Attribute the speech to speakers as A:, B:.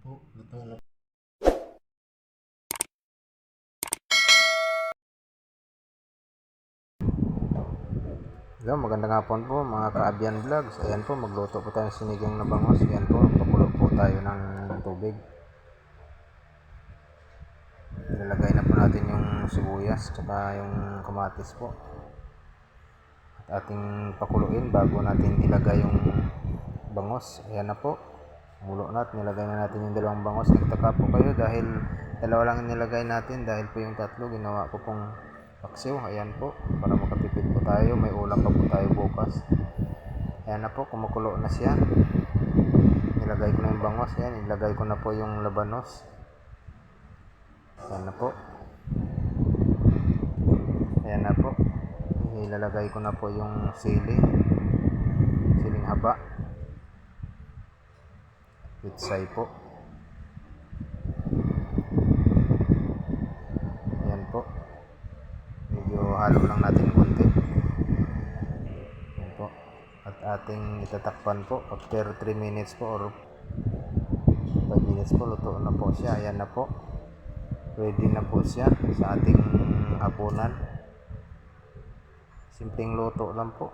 A: Po, luto na.
B: Hello, magandang hapon po mga ka-Abian Vlogs. Ayan po, magluto po tayo ng sinigang na bangos. Ayan po, pakulo po tayo ng tubig. Ilalagay na po natin yung sibuyas tsaka yung kamatis po. At ating pakuluin bago natin ilagay yung bangos. Ayan na po. Mulo na at nilagay na natin yung dalawang bangos. Nagtaka po kayo dahil dalawa lang nilagay natin dahil po yung tatlo ginawa ko pong paksiw. Ayan po, para makatipid po tayo. May ulam pa po tayo bukas. Ayan na po, kumukulo na siya. Nilagay ko na yung bangos. Ayan, nilagay ko na po yung labanos. Ayan na po. Ayan na po. Ilalagay ko na po yung siling haba. Pitsay po. Ayan po. Medyo halo lang natin konti. Ayan po. At ating itatakpan po after 3 minutes po or 5 minutes po, luto na po siya. Ayan na po. Ready na po siya sa ating hapunan. Simpleng luto lang po.